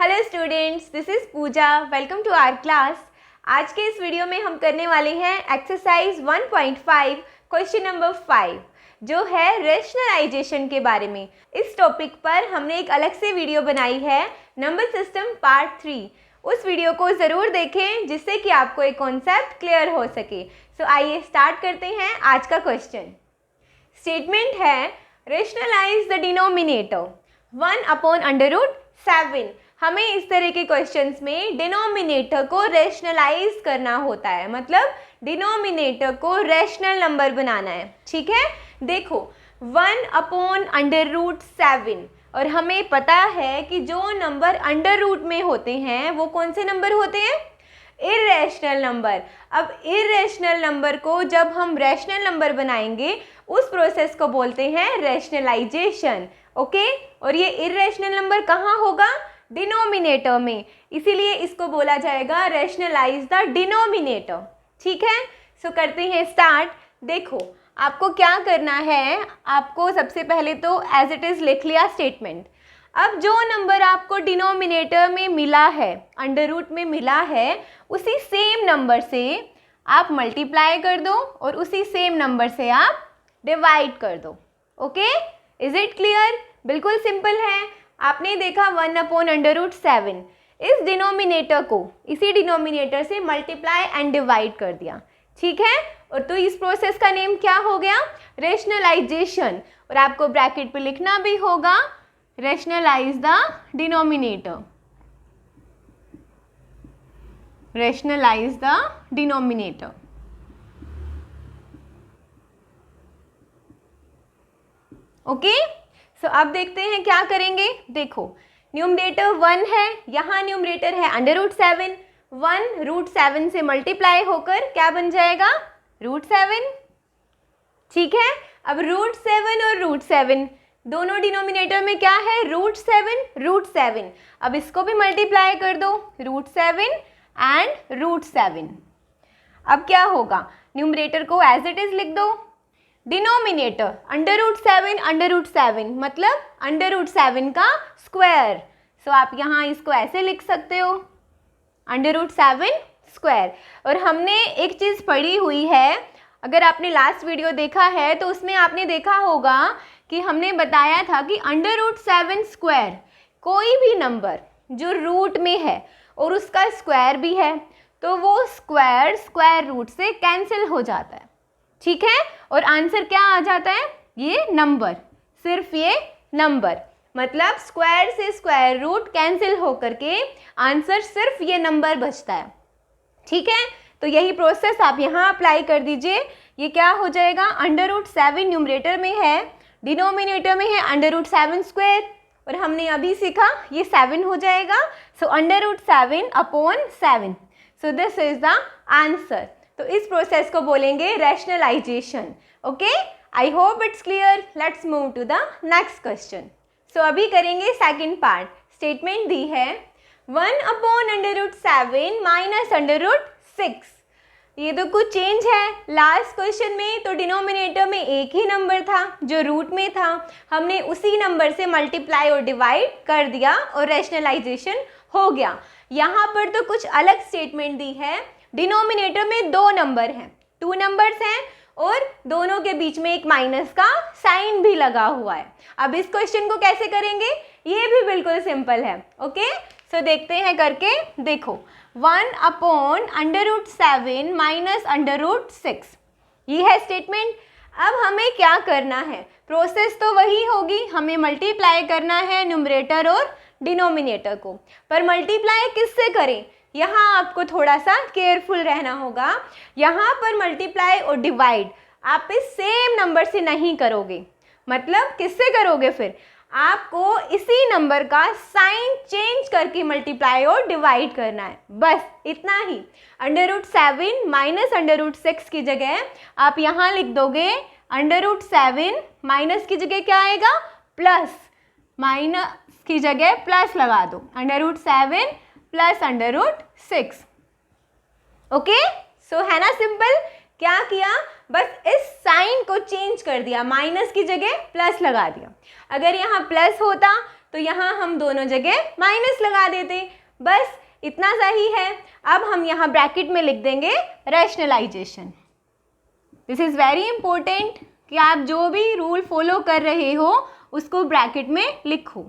Hello students, this is Pooja. Welcome to our class. आज के इस वीडियो में हम करने वाले हैं एक्सरसाइज 1.5 क्वेश्चन नंबर 5 जो है रेशनलाइजेशन के बारे में। इस टॉपिक पर हमने एक अलग से वीडियो बनाई है, नंबर सिस्टम पार्ट 3। उस वीडियो को ज़रूर देखें जिससे कि आपको एक कॉन्सेप्ट क्लियर हो सके। सो आइए स्टार्ट करते हैं आज का क्वेश्चन। स्टेटमेंट है रेशनलाइज द डिनोमिनेटर 1/√7। हमें इस तरह के क्वेश्चंस में डिनोमिनेटर को रेशनलाइज करना होता है, मतलब डिनोमिनेटर को रैशनल नंबर बनाना है। ठीक है, देखो 1/√7 और हमें पता है कि जो नंबर अंडर रूट में होते हैं वो कौन से नंबर होते हैं? Irrational number. अब इर्रेशनल नंबर को जब हम रैशनल नंबर बनाएंगे उस प्रोसेस को बोलते हैं रैशनलाइजेशन। ओके, और ये इर्रेशनल नंबर कहाँ होगा? डिनोमिनेटर में, इसीलिए इसको बोला जाएगा रैशनलाइज द डिनोमिनेटर। ठीक है, सो करते हैं स्टार्ट। देखो आपको क्या करना है, आपको सबसे पहले तो एज इट इज़ लिख लिया स्टेटमेंट। अब जो नंबर आपको डिनोमिनेटर में मिला है, अंडर रूट में मिला है, उसी सेम नंबर से आप मल्टीप्लाई कर दो और उसी सेम नंबर से आप डिवाइड कर दो। Okay, is it clear? बिल्कुल सिंपल है। आपने देखा 1/√7, इस डिनोमिनेटर को इसी डिनोमिनेटर से मल्टीप्लाई एंड डिवाइड कर दिया। ठीक है, और तो इस प्रोसेस का नेम क्या हो गया? रैशनलाइजेशन। और आपको ब्रैकेट पे लिखना भी होगा rationalise the denominator, rationalise the denominator. Okay, so अब देखते हैं क्या करेंगे। देखो न्यूमरेटर 1 है, यहाँ न्यूमरेटर है √7। 1√7 से मल्टीप्लाई होकर क्या बन जाएगा? √7। ठीक है, अब √7 और √7 दोनों डिनोमिनेटर में क्या है? √7। अब इसको भी मल्टीप्लाई कर दो, √7 एंड √7। अब क्या होगा? न्यूमरेटर को एज इट इज लिख दो, डिनोमिनेटर √7 मतलब √7 का स्क्वायर। सो आप यहाँ इसको ऐसे लिख सकते हो, √7²। और हमने एक चीज़ पढ़ी हुई है, अगर आपने लास्ट वीडियो देखा है तो उसमें आपने देखा होगा कि हमने बताया था कि √7² कोई भी नंबर जो रूट में है और उसका स्क्वायर भी है तो वो स्क्वायर रूट से कैंसिल हो जाता है। ठीक है, और आंसर क्या आ जाता है? ये नंबर, सिर्फ ये नंबर, मतलब स्क्वायर से स्क्वायर रूट कैंसिल होकर के आंसर सिर्फ ये नंबर बचता है। ठीक है, तो यही प्रोसेस आप यहाँ अप्लाई कर दीजिए। ये क्या हो जाएगा? √7 न्यूमरेटर में है, डिनोमिनेटर में है √7², और हमने अभी सीखा ये 7 हो जाएगा। So √7/7। So this is the answer. तो इस प्रोसेस को बोलेंगे rationalisation. Okay, I hope it's clear. Let's move to the next question. So अभी करेंगे सेकंड पार्ट। स्टेटमेंट दी है 1/√7 -√6। ये तो कुछ चेंज है। लास्ट क्वेश्चन में तो डिनोमिनेटर में एक ही नंबर था जो रूट में था, हमने उसी नंबर से मल्टीप्लाई और डिवाइड कर दिया और रैशनलाइजेशन हो गया। यहाँ पर तो कुछ अलग स्टेटमेंट दी है। डिनोमिनेटर में 2 नंबर हैं, 2 नंबर्स हैं और दोनों के बीच में एक माइनस का साइन भी लगा हुआ है। अब इस क्वेश्चन को कैसे करेंगे? ये भी बिल्कुल सिंपल है। ओके, सो देखते हैं करके। देखो 1/√7 -√6, ये है स्टेटमेंट। अब हमें क्या करना है? प्रोसेस तो वही होगी, हमें मल्टीप्लाई करना है न्यूमरेटर और डिनोमिनेटर को। पर मल्टीप्लाई किससे करें? यहाँ आपको थोड़ा सा केयरफुल रहना होगा। यहाँ पर मल्टीप्लाई और डिवाइड आप इस सेम नंबर से नहीं करोगे। मतलब किससे करोगे? फिर आपको इसी नंबर का साइन चेंज करके मल्टीप्लाई और डिवाइड करना है, बस इतना ही। √7 -√6 की जगह आप यहाँ लिख दोगे √7, माइनस की जगह क्या आएगा? प्लस, माइनस की जगह प्लस लगा दो, √7 प्लस √6। ओके, सो है ना सिंपल। क्या किया? बस इस साइन को चेंज कर दिया, माइनस की जगह प्लस लगा दिया। अगर यहाँ प्लस होता तो यहाँ हम दोनों जगह माइनस लगा देते, बस इतना सा ही है। अब हम यहाँ ब्रैकेट में लिख देंगे rationalisation. This is very important कि आप जो भी रूल फॉलो कर रहे हो उसको ब्रैकेट में लिखो।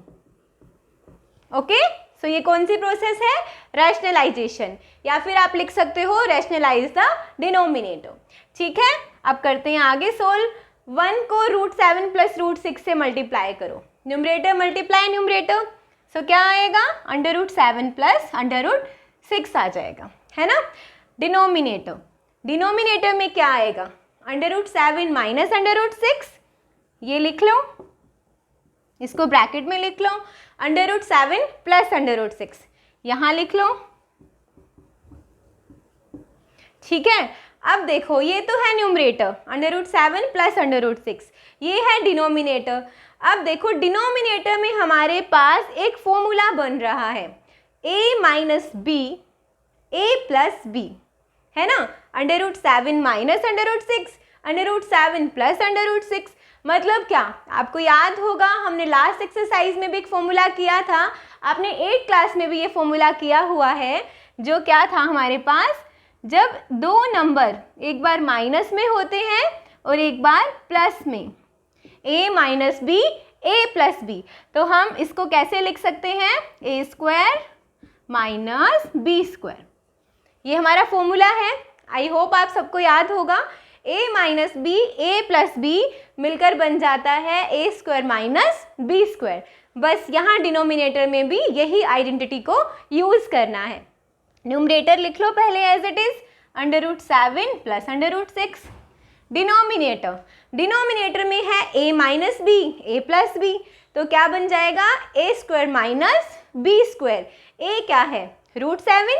ओके, सो ये कौन सी प्रोसेस है? रैशनलाइजेशन, या फिर आप लिख सकते हो रैशनलाइज द डिनोमिनेटर। ठीक है, अब करते हैं आगे सोल्व। 1 को √7 + √6 से मल्टीप्लाई करो, न्यूमरेटर मल्टीप्लाई न्यूमरेटर, सो क्या आएगा? √7 + √6 आ जाएगा, है ना। डिनोमिनेटर, डिनोमिनेटर में क्या आएगा? √7 - √6, ये लिख लो, इसको ब्रैकेट में लिख लो। √7 + √6 यहाँ लिख लो। ठीक है, अब देखो ये तो है न्यूमरेटर √7 + √6, ये है डिनोमिनेटर। अब देखो डिनोमिनेटर में हमारे पास एक फॉर्मूला बन रहा है a - b a + b, है ना। √7 - √6, √7 + √6 मतलब क्या? आपको याद होगा हमने लास्ट एक्सरसाइज में भी एक फॉर्मूला किया था, आपने 8th क्लास में भी ये फॉर्मूला किया हुआ है। जो क्या था हमारे पास? जब दो नंबर एक बार माइनस में होते हैं और एक बार प्लस में, a - b a + b, तो हम इसको कैसे लिख सकते हैं? a² - b², ये हमारा फॉर्मूला है। आई होप आप सबको याद होगा। a - b a + b मिलकर बन जाता है a² - b²। बस यहाँ डिनोमिनेटर में भी यही आइडेंटिटी को यूज़ करना है। न्यूमरेटर लिख लो पहले as it is, √7 + √6। Denominator, denominator में है a - b a + b, तो क्या बन जाएगा? a² - b²। a क्या है? √7,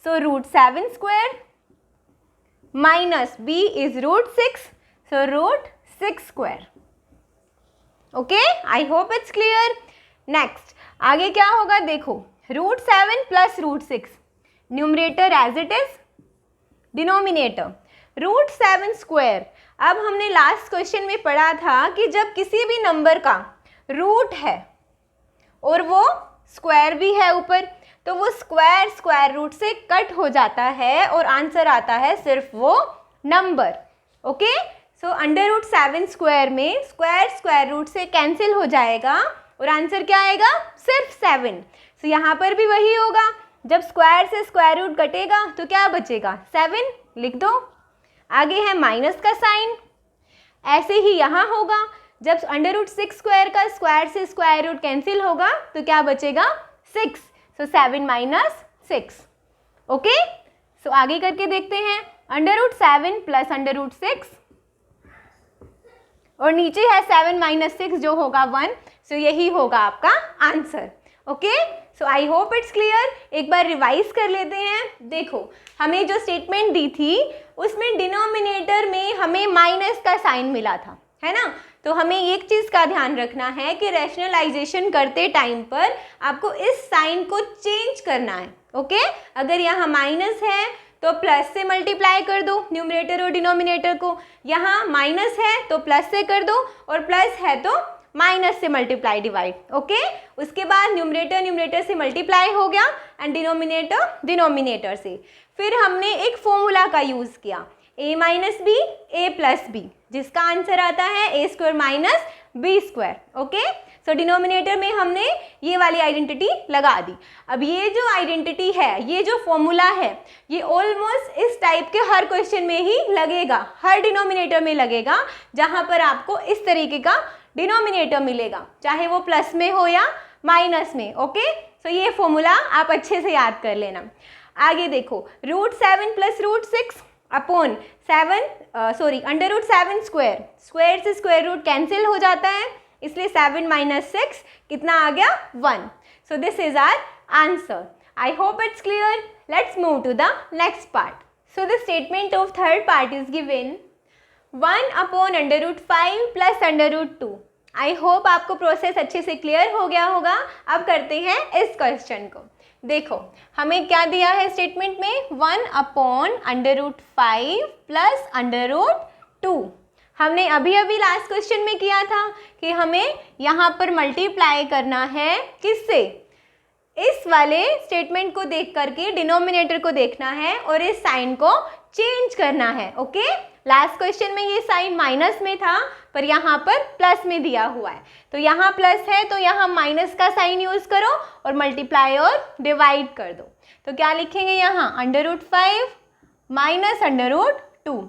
so √7² - b is √6, so √6²। Okay, I hope it's clear. Next आगे क्या होगा? देखो √7 + √6, numerator as it is, denominator √7²। अब हमने लास्ट क्वेश्चन में पढ़ा था कि जब किसी भी नंबर का रूट है और वो स्क्वायर भी है ऊपर, तो वो स्क्वायर रूट से कट हो जाता है और आंसर आता है सिर्फ वो नंबर। ओके, सो √7² में स्क्वायर रूट से कैंसिल हो जाएगा और आंसर क्या आएगा? सिर्फ 7। सो यहाँ पर भी वही होगा, जब स्क्वायर से स्क्वायर रूट कटेगा तो क्या बचेगा? 7 लिख दो। आगे है माइनस का साइन, ऐसे ही यहाँ होगा, जब √6² का स्क्वायर से स्क्वायर रूट कैंसिल होगा तो क्या बचेगा? 6, सो 7 - 6। ओके, सो आगे करके देखते हैं। √7 + √6 और नीचे है 7 - 6 जो होगा 1, सो यही होगा आपका answer. Okay, so I hope it's clear. एक बार रिवाइज कर लेते हैं। देखो हमें जो स्टेटमेंट दी थी उसमें डिनोमिनेटर में हमें माइनस का साइन मिला था, है ना। तो हमें एक चीज़ का ध्यान रखना है कि रैशनलाइजेशन करते टाइम पर आपको इस साइन को चेंज करना है। ओके, अगर यहाँ माइनस है तो प्लस से मल्टीप्लाई कर दो न्यूमरेटर और डिनोमिनेटर को, यहाँ माइनस है तो प्लस से कर दो और प्लस है तो माइनस से मल्टीप्लाई डिवाइड। ओके, उसके बाद न्यूमरेटर से मल्टीप्लाई हो गया एंड डिनोमिनेटर से। फिर हमने एक फॉर्मूला का यूज़ किया a - b a + b, जिसका आंसर आता है a² - b²। ओके, सो डिनोमिनेटर में हमने ये वाली आइडेंटिटी लगा दी। अब ये जो आइडेंटिटी है, ये जो फॉर्मूला है, ये ऑलमोस्ट इस टाइप के हर क्वेश्चन में ही लगेगा, हर डिनोमिनेटर में लगेगा, जहाँ पर आपको इस तरीके का डिनोमिनेटर मिलेगा, चाहे वो प्लस में हो या माइनस में। ओके, सो ये फॉर्मूला आप अच्छे से याद कर लेना। आगे देखो √7 + √6 अपॉन √7², स्क्वायर से स्क्वायर रूट कैंसिल हो जाता है, इसलिए 7 - 6 कितना आ गया? 1। So this is our answer. I hope it's clear. Let's move to the next part. So the statement of third part is given 1/√5 + √2। I hope आपको प्रोसेस अच्छे से क्लियर हो गया होगा। अब करते हैं इस क्वेश्चन को। देखो हमें क्या दिया है स्टेटमेंट में? 1/√5 + √2। हमने अभी अभी लास्ट क्वेश्चन में किया था कि हमें यहाँ पर मल्टीप्लाई करना है किससे, इस वाले स्टेटमेंट को देख करके डिनोमिनेटर को देखना है और इस साइन को चेंज करना है। ओके, लास्ट क्वेश्चन में ये साइन माइनस में था पर यहाँ पर प्लस में दिया हुआ है, तो यहाँ प्लस है तो यहाँ माइनस का साइन यूज करो और मल्टीप्लाई और डिवाइड कर दो। तो क्या लिखेंगे यहाँ, √5 माइनस √2।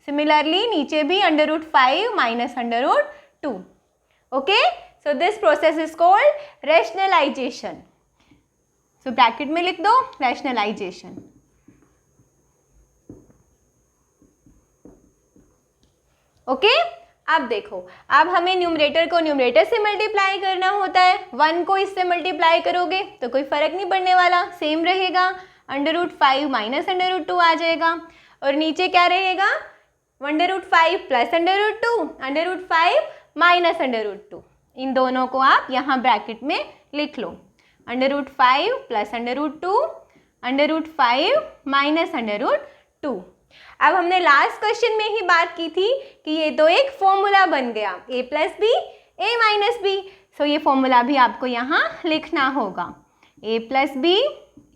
सिमिलरली नीचे भी √5 minus √2। Okay, so this process is called rationalisation. So bracket में लिख दो रैशनलाइजेशन। ओके, अब देखो, अब हमें न्यूमरेटर को न्यूमरेटर से मल्टीप्लाई करना होता है। 1 को इससे मल्टीप्लाई करोगे तो कोई फर्क नहीं पड़ने वाला, सेम रहेगा, √5 माइनस √2 आ जाएगा। और नीचे क्या रहेगा, √5 प्लस √2, √5 माइनस √2। इन दोनों को आप यहाँ ब्रैकेट में लिख लो, √5 प्लस √2, √5 माइनस √2। अब हमने लास्ट क्वेश्चन में ही बात की थी कि ये तो एक फॉर्मूला बन गया, a plus b a minus b. So ये फॉर्मूला भी आपको यहाँ लिखना होगा, a plus b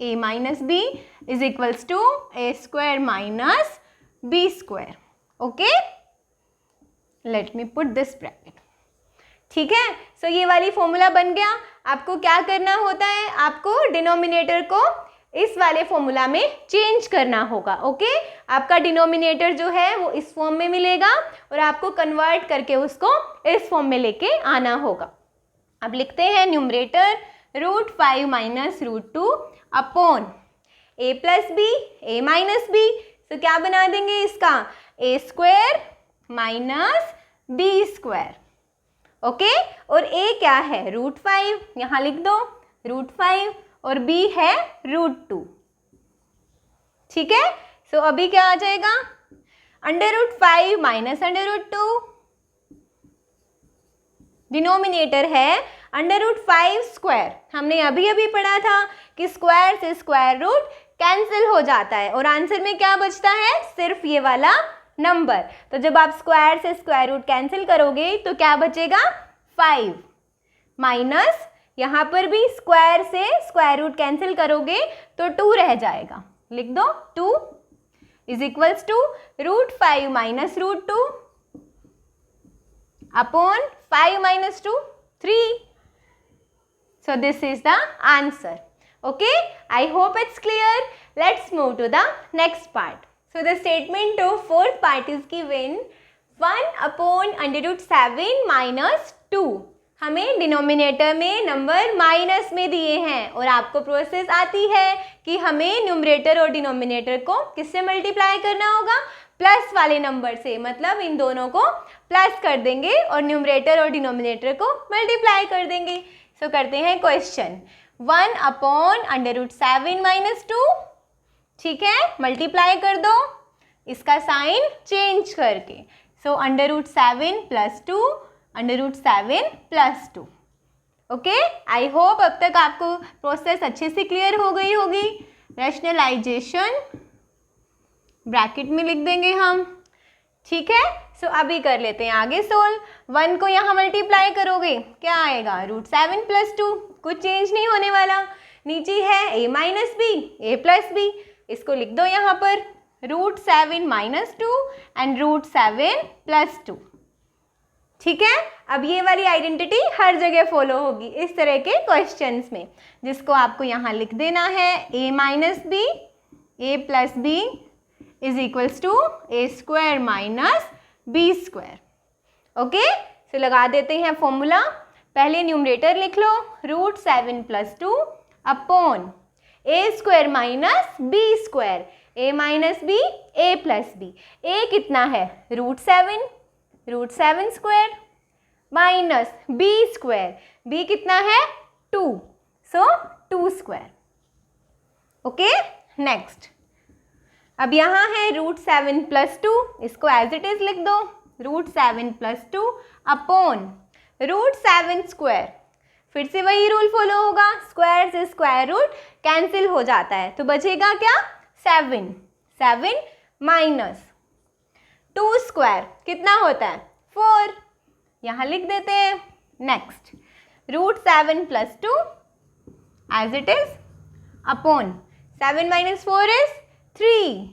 a minus b is equals to a square minus b square. Okay, let me put this bracket. ठीक है, सो ये वाली फॉर्मूला बन गया। आपको क्या करना होता है, आपको डिनोमिनेटर को इस वाले फॉर्मूला में चेंज करना होगा। ओके, आपका डिनोमिनेटर जो है वो इस फॉर्म में मिलेगा और आपको कन्वर्ट करके उसको इस फॉर्म में लेके आना होगा। अब लिखते हैं numerator √5 minus √2 upon a plus b a minus b. तो क्या बना देंगे इसका, a square minus b square. Okay, और a क्या है, √5, यहाँ लिख दो √5, और b है √2। ठीक है, सो अभी क्या आ जाएगा, √5 माइनस √2, डिनोमिनेटर है √5 स्क्वायर। हमने अभी अभी पढ़ा था कि स्क्वायर से स्क्वायर रूट कैंसिल हो जाता है और आंसर में क्या बचता है, सिर्फ ये वाला नंबर। तो जब आप स्क्वायर से स्क्वायर रूट कैंसिल करोगे तो क्या बचेगा, 5 माइनस, यहाँ पर भी स्क्वायर से स्क्वायर रूट कैंसिल करोगे तो 2 रह जाएगा, लिख दो 2 is equals to √5 minus √2 upon 5 minus 2 3। So this is the answer. Okay, I hope it's clear. Let's move to the next part. So the statement of fourth part is given 1 upon √7 minus 2. हमें denominator में number minus में दिए हैं और आपको process आती है कि हमें न्यूमरेटर और डिनोमिनेटर को किससे मल्टीप्लाई करना होगा, प्लस वाले नंबर से। मतलब इन दोनों को प्लस कर देंगे और न्यूमरेटर और डिनोमिनेटर को मल्टीप्लाई कर देंगे। सो करते हैं क्वेश्चन, 1 अपॉन √7 माइनस 2। ठीक है, मल्टीप्लाई कर दो इसका साइन चेंज करके। सो √7 plus 2, √7 plus 2। Okay, I hope अब तक आपको प्रोसेस अच्छे से क्लियर हो गई होगी। रैशनलाइजेशन ब्रैकेट में लिख देंगे हम। ठीक है, सो अभी कर लेते हैं आगे सोल्व। 1 को यहाँ मल्टीप्लाई करोगे क्या आएगा, √7 प्लस 2, कुछ चेंज नहीं होने वाला। नीचे है a minus b a plus b, इसको लिख दो यहाँ पर √7 माइनस 2 एंड √7 प्लस 2। ठीक है, अब ये वाली आइडेंटिटी हर जगह फॉलो होगी इस तरह के क्वेश्चंस में, जिसको आपको यहाँ लिख देना है a minus b a plus b is equals to a square minus b square. Okay, so लगा देते हैं फॉर्मूला। पहले न्यूमरेटर लिख लो √7 plus 2 upon a square minus b square, a minus b a plus b. a कितना है, √7 square minus b square, b कितना है 2, सो 2 स्क्वायर। ओके, नेक्स्ट, अब यहाँ है √7 प्लस 2, इसको एज इट इज लिख दो √7 प्लस 2 अपॉन √7 स्क्वायर। फिर से वही रूल फॉलो होगा, स्क्वायर से स्क्वायर रूट कैंसिल हो जाता है तो बचेगा क्या, 7 माइनस 2 स्क्वायर कितना होता है 4, यहाँ लिख देते हैं। Next √7 + 2 as it is upon 7 - 4 is 3।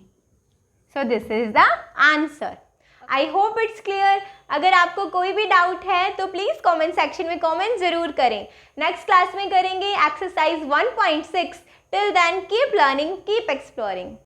So this is the answer. I hope it's clear. अगर आपको कोई भी डाउट है तो प्लीज़ कमेंट सेक्शन में कमेंट ज़रूर करें। नेक्स्ट क्लास में करेंगे exercise 1.6। Till then keep learning, keep exploring.